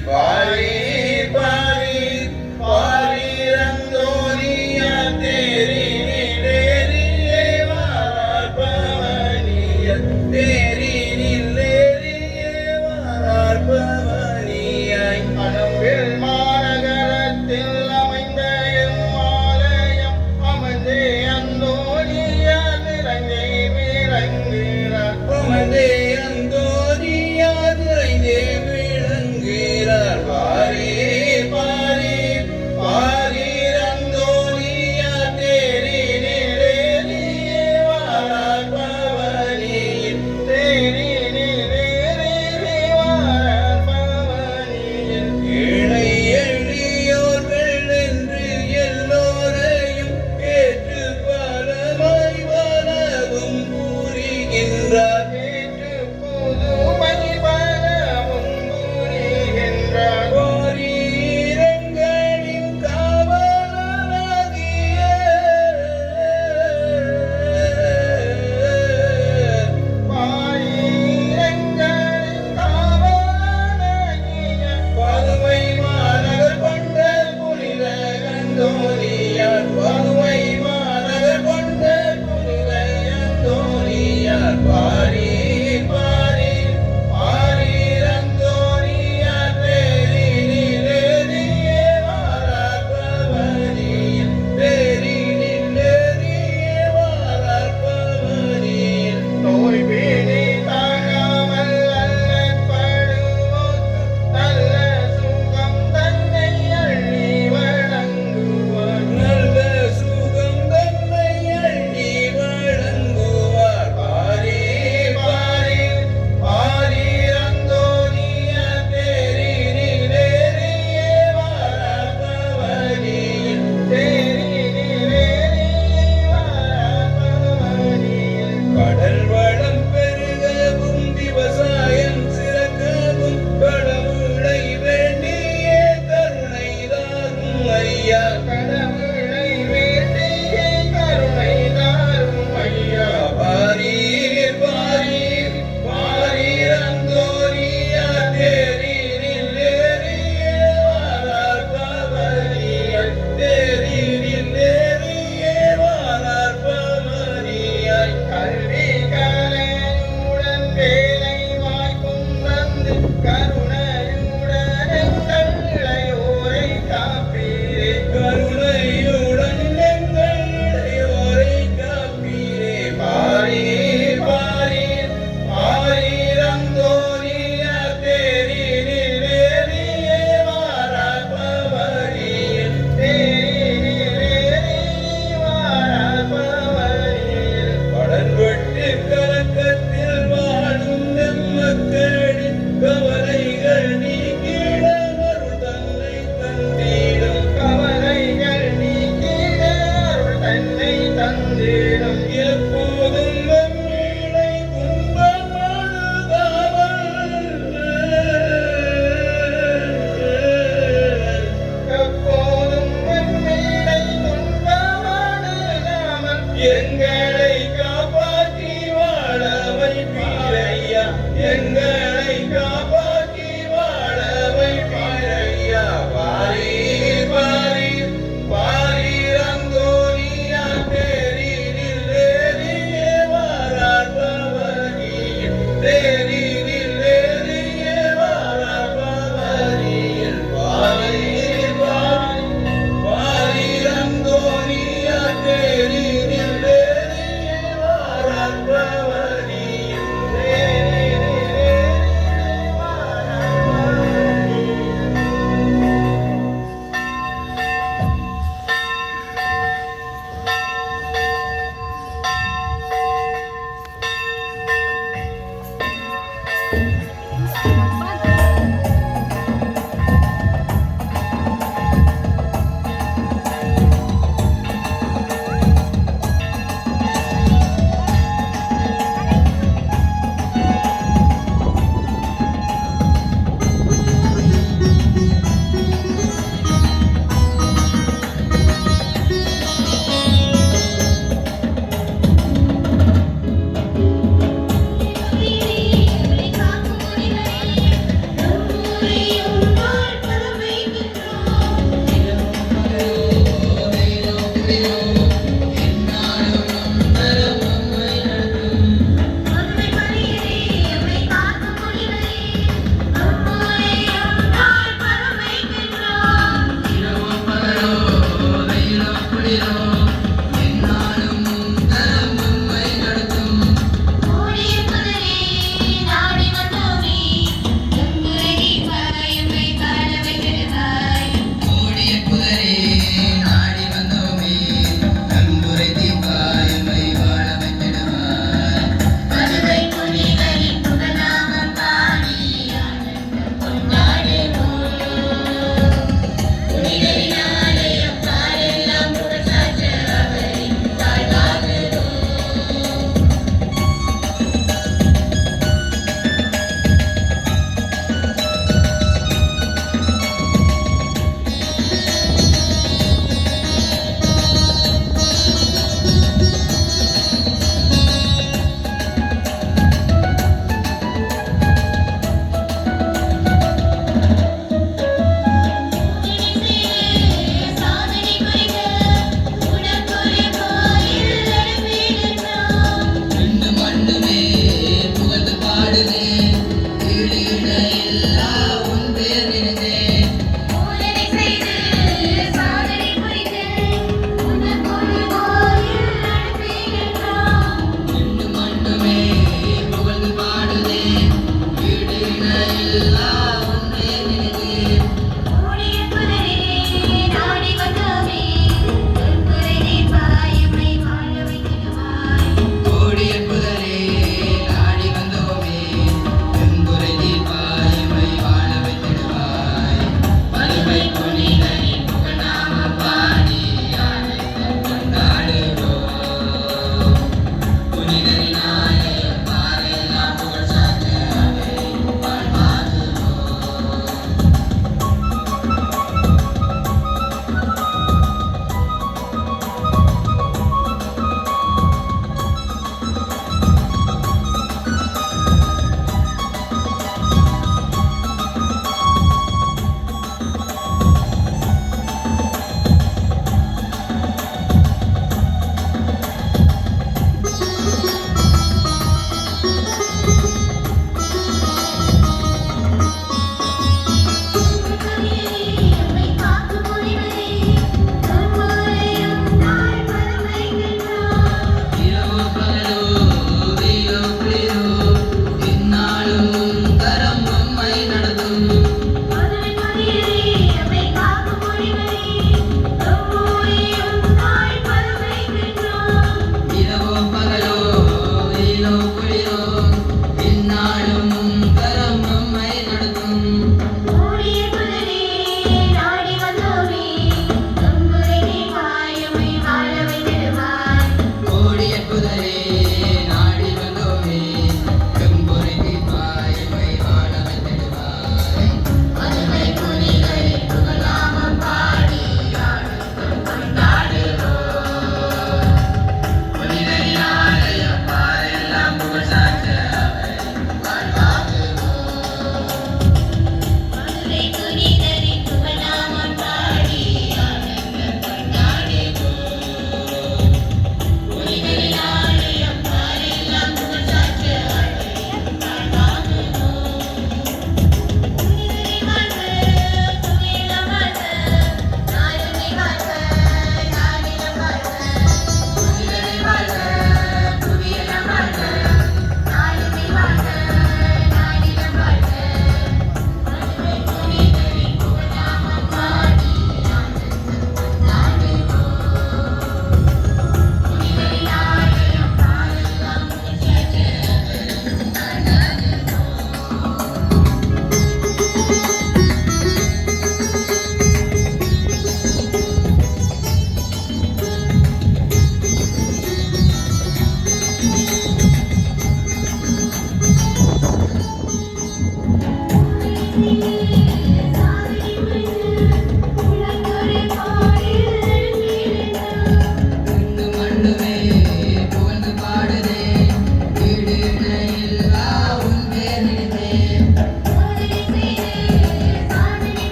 பாரி பாரி பாரிரந்தோனிய தேரி நிலேரியே வாரார் பவனிய தேரி நிலேரியே வாரார் பவனியாய் அனம்பில் மாநகரத்தில் அமைந்த எம்மாலயம் அமர்ந்தே அந்தோனியார் நிறைந்தே விளங்குகிறார் அமர்ந்தே அந்தோனியார் நிறைந்தே விளங்குகிறார்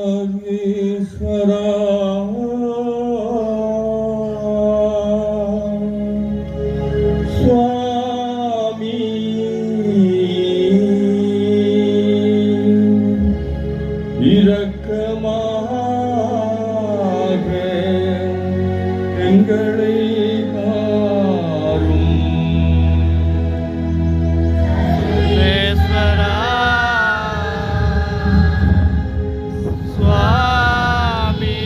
சர்வேஸ்வரா சுவாமி இரக்கமாக எங்களை பாரும். சர்வேஸ்வரா சுவாமி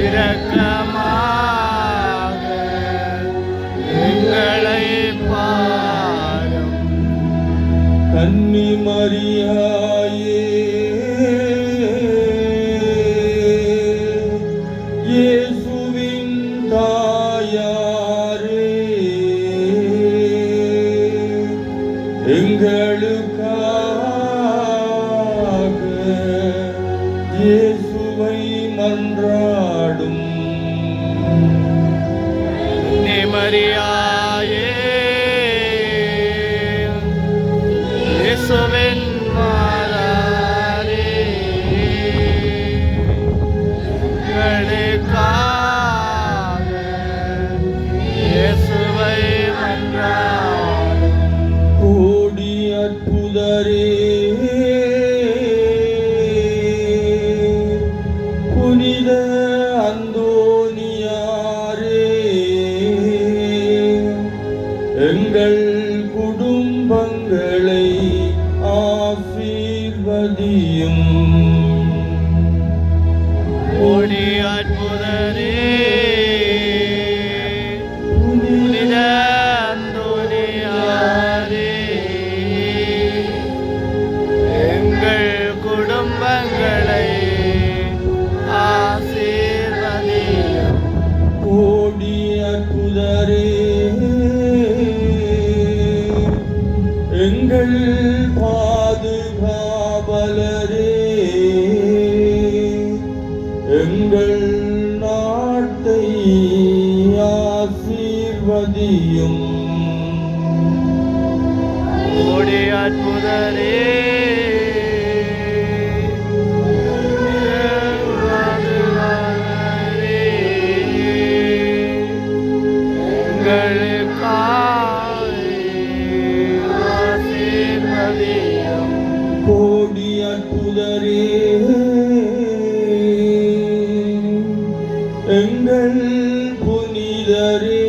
இரக்கமாக எங்களை பாரும். கன்னி மரியாயே இயேசுவின் தாயாரே எங்களுக்காக இயேசுவை மன்றாடும். மரியாயே இயேசுவின் மாதாரே எங்களுக்காக இயேசுவை மன்றாடும். கோடி அற்புதரே புனித அந்தோனியாரே எங்கள் குடும்பங்களை ஆசீர்வதியும். கோடி அற்புதரே புனித அந்தோனியாரே எங்கள் குடும்பங்களை ஆசீர்வதியும். கோடி அற்புதரே எங்கள் பாதுகாவலரே எங்கள் நாட்டை ஆசீர்வதியும். கோடி அற்புதரே கோடி அற்புதரே எங்கள் புனிதரே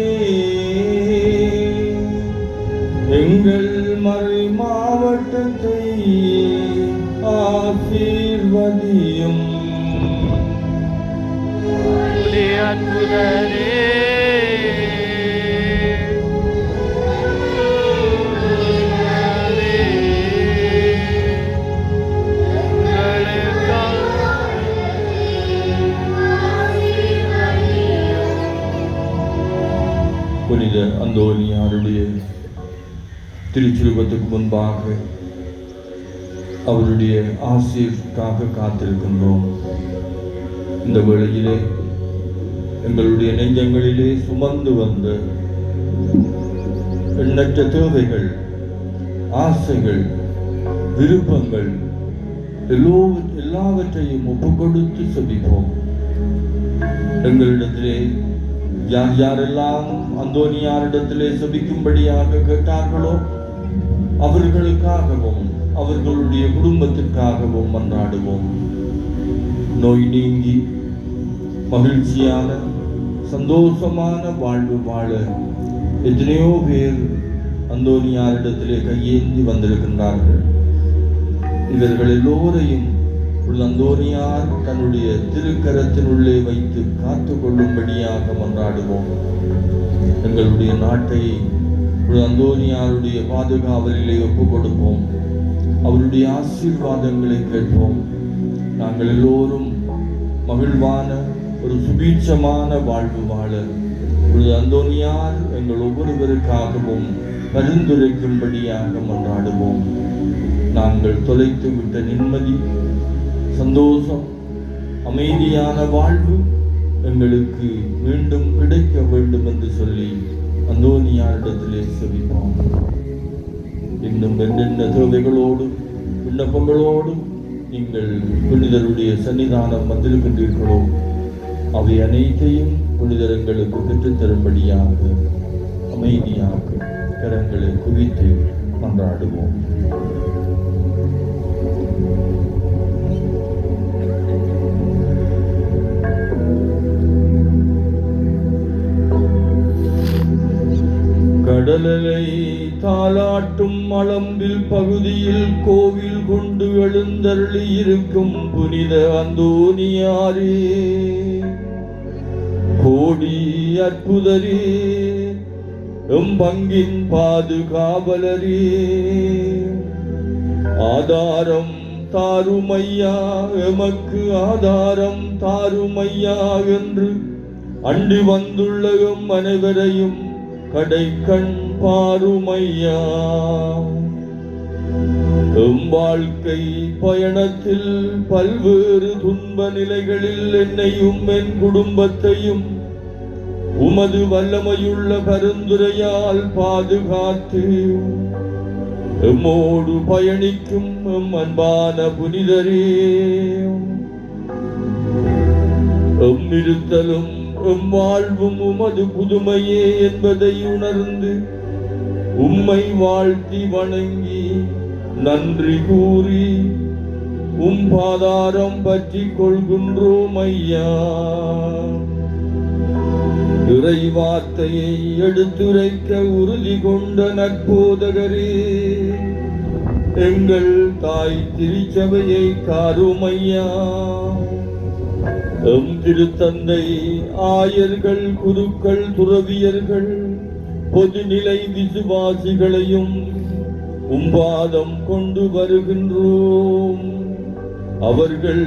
எங்கள் மறை மாவட்டத்தை ஆசீர்வதியும். அற்புதரே புனித அந்தோனியாருடைய திருச்சுருபத்துக்கு முன்பாக அவருடைய ஆசீர்க்காக காத்திருக்கின்றோம். இந்த வேளையிலே எங்களுடைய நெஞ்சங்களிலே சுமந்து வந்த எண்ணற்ற தேவைகள், ஆசைகள், விருப்பங்கள் எல்லாவற்றையும் ஒப்புக்கொடுத்து செபிப்போம். எங்களிடத்திலே யார் யாரெல்லாம் அந்தோனியாரிடத்திலே செபிக்கும்படியாக கேட்டார்களோ அவர்களுக்காகவும் அவர்களுடைய குடும்பத்திற்காகவும் மன்றாடுவோம். நோய் நீங்கி மகிழ்ச்சியான சந்தோஷமான வாழ்வு வாழ எத்தனையோ பேர் அந்தோனியாரிடத்திலே கையேந்தி வந்திருக்கின்றார்கள். இவர்கள் எல்லோரையும் அந்தோனியார் தன்னுடைய திருக்கரத்தினுள்ளே வைத்து காத்து கொள்ளும்படியாக மன்றாடுவோம். எங்களுடைய நாட்டை அந்தோனியாருடைய பாதுகாவலிலே ஒப்புக் கொடுப்போம். அவருடைய ஆசீர்வாதங்களை கேட்போம். நாங்கள் எல்லோரும் மகிழ்வான ஒரு சுபீட்சமான வாழ்வு வாழ அந்தோனியார் எங்கள் ஒவ்வொருவருக்காகவும் பரிந்துரைக்கும்படியாக மன்றாடுவோம். நாங்கள் தொலைத்து விட்ட நிம்மதி, சந்தோஷம், அமைதியான வாழ்வு எங்களுக்கு மீண்டும் கிடைக்க வேண்டும் என்று சொல்லி அந்தோனியாரிடத்திலே செபிப்போம். இன்னும் என்னென்ன தேவைகளோடு விண்ணப்பங்களோடு நீங்கள் புனிதருடைய சன்னிதானம் வந்திருக்கின்றீர்களோ அவை அனைத்தையும் புனிதரங்களுக்கு பெற்றுத்தரும்படியாக அமைதியாக கரங்களை குவித்து மன்றாடுவோம். கடலலை தாலாட்டும் அளம்பில் பகுதியில் கோவில் கொண்டு எழுந்தருளி இருக்கும் புனித அந்தோனியாரே, கோடி அற்புதரே, எம்பங்கின் பாதுகாவலரே, ஆதாரம் தாருமையா, எமக்கு ஆதாரம் தாருமையா என்று அண்டி வந்துள்ள எம் அனைவரையும் கடைக்கண் பாருமையா. எம் வாழ்க்கை பயணத்தில் பல்வேறு துன்ப நிலைகளில் என்னையும் என் குடும்பத்தையும் உமது வல்லமையுள்ள பரிந்துரையால் பாதுகாத்து எம்மோடு பயணிக்கும் எம் அன்பான புனிதரே, எம் இருத்தலும் எம் வாழ்வும் உமது புதுமையே என்பதை உணர்ந்து உம்மை வாழ்த்தி வணங்கி நன்றி கூறி உம் பாதாரம் பற்றி கொள்கின்றோம் ஐயா. இறை வார்த்தையை எடுத்துரைக்க உறுதி கொண்ட நற்போதகரே, எங்கள் தாய் திருச்சபையை காருமையா. எம் திருத்தந்தை ஆயர்கள், குருக்கள், துறவியர்கள், பொதுநிலை விசுவாசிகளையும் உம்பாதம் கொண்டு வருகின்றோம். அவர்கள்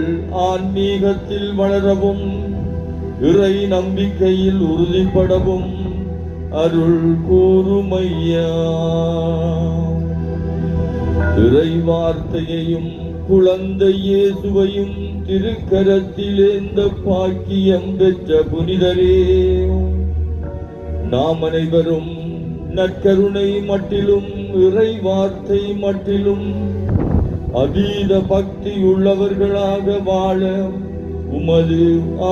ஆன்மீகத்தில் வளரவும் இறை நம்பிக்கையில் உறுதிப்படவும் அருள் கூறுமையா. இறை வார்த்தையையும் குழந்தை இயேசுவையும் திருக்கரத்திலேந்த பாக்கியம் பெற்ற புனிதரே, நாம் அனைவரும் நற்கருணை மட்டிலும் இறை வார்த்தை மட்டிலும் அதீத பக்தி உள்ளவர்களாக வாழ உமது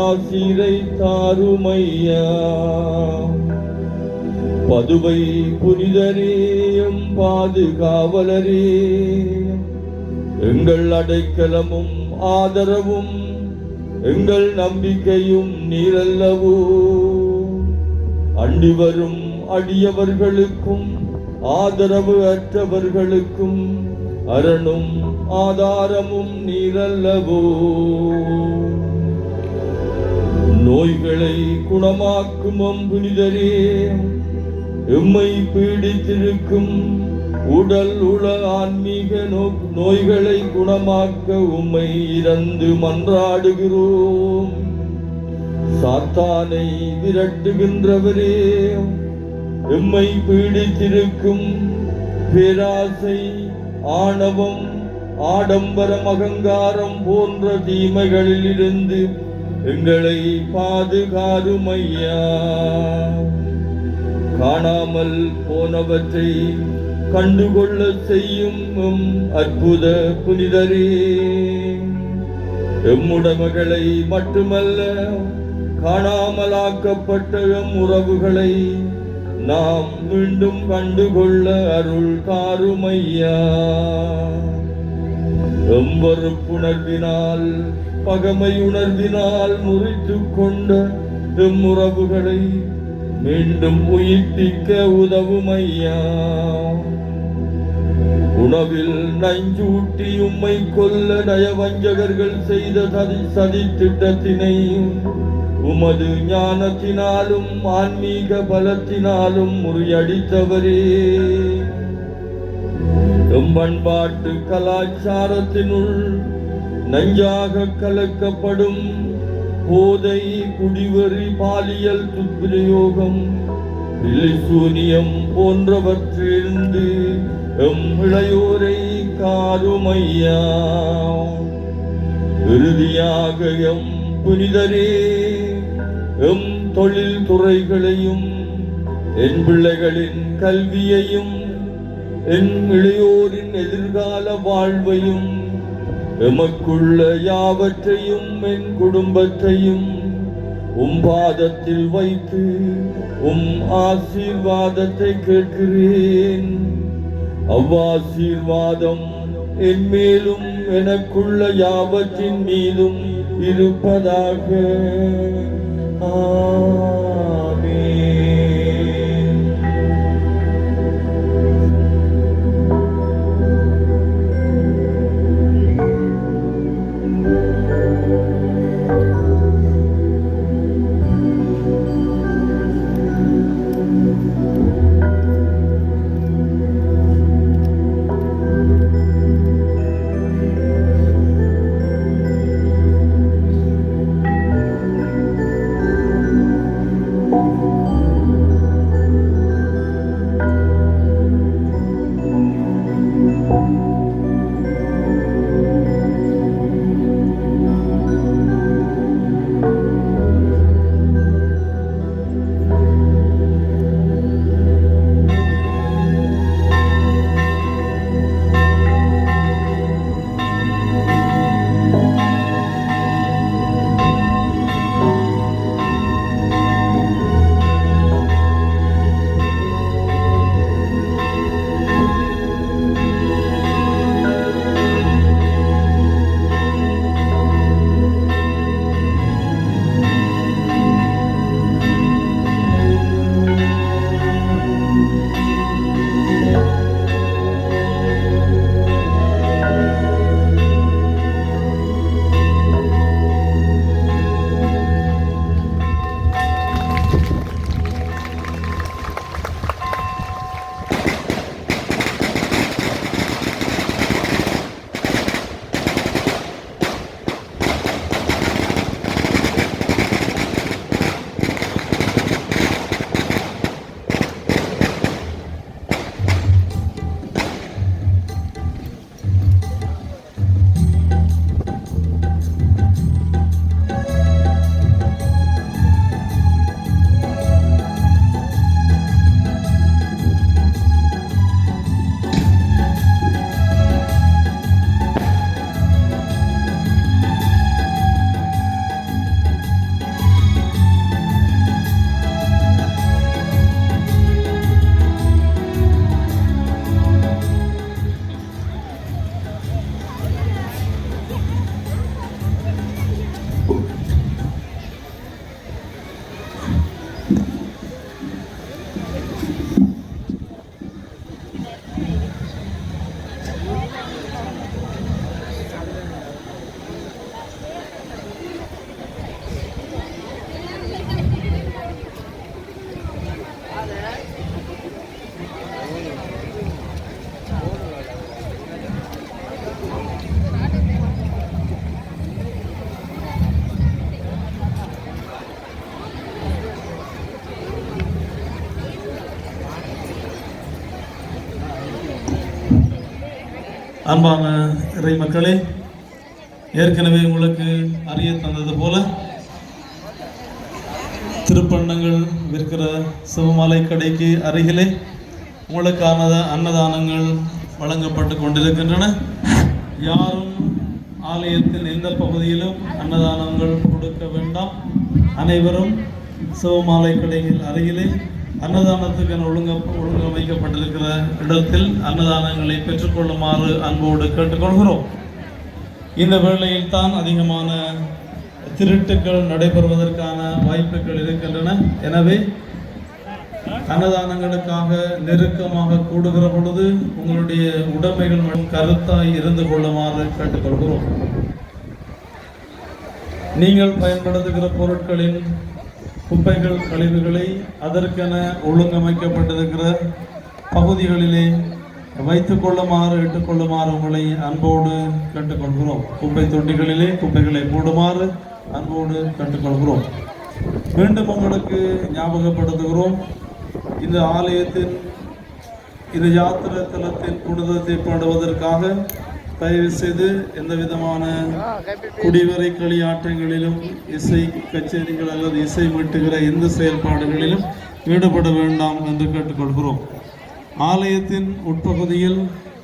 ஆசீரை தாருமையா. பதுவை புனிதரேயும் பாதுகாவலரே, எங்கள் அடைக்கலமும் ஆதரவும் எங்கள் நம்பிக்கையும் நீரல்லவோ. அண்டி வரும் அடியவர்களுக்கும் ஆதரவு அற்றவர்களுக்கும் அரணும் ஆதாரமும் நீரல்லவோ. நோய்களை குணமாக்கும் புனிதரே, எம்மை பீடித்திருக்கும் உடல் உள ஆன்மீக நோய்களை குணமாக்க உம்மை இறந்து மன்றாடுகிறோம். சாத்தானை விரட்டுகின்றவரே, எம்மை பீடித்திருக்கும் பேராசை, ஆணவம், ஆடம்பரம், அகங்காரம் போன்ற தீமைகளிலிருந்து எங்களை பாதுகாருமையா. காணாமல் போனவற்றை கண்டுகொள்ள செய்யும் அற்புத புனிதரே, எம்முடைமைகளை மட்டுமல்ல காணாமலாக்கப்பட்ட எம் உறவுகளை நாம் மீண்டும் கண்டுகொள்ள அருள் தாருமையா. எம்பொறுப்புணர்வினால் பகைமையுணர்வினால் முறித்துக் கொண்ட எம் உறவுகளை மீண்டும் உயிர்ப்பிக்க உதவுமையா. உணவில் நஞ்சூட்டி உம்மை கொல்ல நயவஞ்சகர்கள் செய்த சதி திட்டத்தினை உமது ஞானத்தினாலும் ஆன்மீக பலத்தினாலும் முறியடித்தவரே, எம் பண்பாட்டு கலாச்சாரத்தினுள் நஞ்சாக கலக்கப்படும் போதை, குடிவெறி, பாலியல் துஷ்பிரயோகம், பில்லிசூனியம் போன்றவற்றிலிருந்து எம் இளையோரை காருமையா. இறுதியாக எம் புனிதரே, எம் தொழில் துறைகளையும் என் பிள்ளைகளின் கல்வியையும் என் இளையோரின் எதிர்கால வாழ்வையும் எமக்குள்ள யாவற்றையும் என் குடும்பத்தையும் பாதத்தில் வைத்து ஆசீர்வாதத்தை கேட்கிறேன். அவ்வாசீர்வாதம் என் மேலும் எனக்குள்ள யாவற்றின் மீதும் இருப்பதாக. அன்பான இறை மக்களே, ஏற்கனவே உங்களுக்கு அறிய தந்தது போல திருப்பண்ணங்கள் விற்கிற சிவமாலை கடைக்கு அருகிலே உங்களுக்கான அன்னதானங்கள் வழங்கப்பட்டு கொண்டிருக்கின்றன. யாரும் ஆலயத்தின் எந்த பகுதியிலும் அன்னதானங்கள் கொடுக்க வேண்டாம். அனைவரும் சிவமாலை கடையில் அருகிலே அன்னதானத்துக்கு ஒழுங்கமைக்கப்பட்டிருக்கிற இடத்தில் அன்னதானங்களை பெற்றுக்கொள்ளுமாறு அன்போடு கேட்டுக்கொள்கிறோம். இந்த வேளையில் தான் அதிகமான திருட்டுக்கள் நடைபெறுவதற்கான வாய்ப்புகள் இருக்கின்றன. எனவே அன்னதானங்களுக்காக நெருக்கமாக கூடுகிற பொழுது உங்களுடைய உடைமைகள் மற்றும் கருத்தாய் இருந்து கொள்ளுமாறு கேட்டுக்கொள்கிறோம். நீங்கள் பயன்படுத்துகிற பொருட்களின் குப்பைகள் கழிவுகளை அதற்கென ஒழுங்கமைக்கப்பட்டிருக்கிற பகுதிகளிலே வைத்துக் கொள்ளுமாறு இட்டுக்கொள்ளுமாறு உங்களை அன்போடு கேட்டுக்கொள்கிறோம். குப்பை தொட்டிகளிலே குப்பைகளை போடுமாறு அன்போடு கேட்டுக்கொள்கிறோம். மீண்டும் உங்களுக்கு ஞாபகப்படுத்துகிறோம், இந்த ஆலயத்தின் இந்த யாத்திரை தலத்தின் புனிதத்தை பாடுவதற்காக தயவு செய்து எந்த விதமான குடிவரை களியாட்டங்களிலும் இசை கச்சேரிகள் அல்லது இசை மீட்டுகிற எந்த செயல்பாடுகளிலும் ஈடுபட வேண்டாம் என்று கேட்டுக்கொள்கிறோம். ஆலயத்தின் உட்பகுதியில்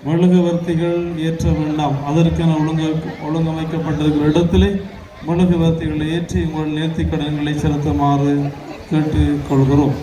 மெழுகுவர்த்திகள் ஏற்ற வேண்டாம். அதற்கென ஒழுங்கமைக்கப்பட்டிருக்கிற இடத்திலே மெழுகுவர்த்திகளை ஏற்றி உங்கள் நேர்த்திக் கடன்களை செலுத்துமாறு கேட்டுக்கொள்கிறோம்.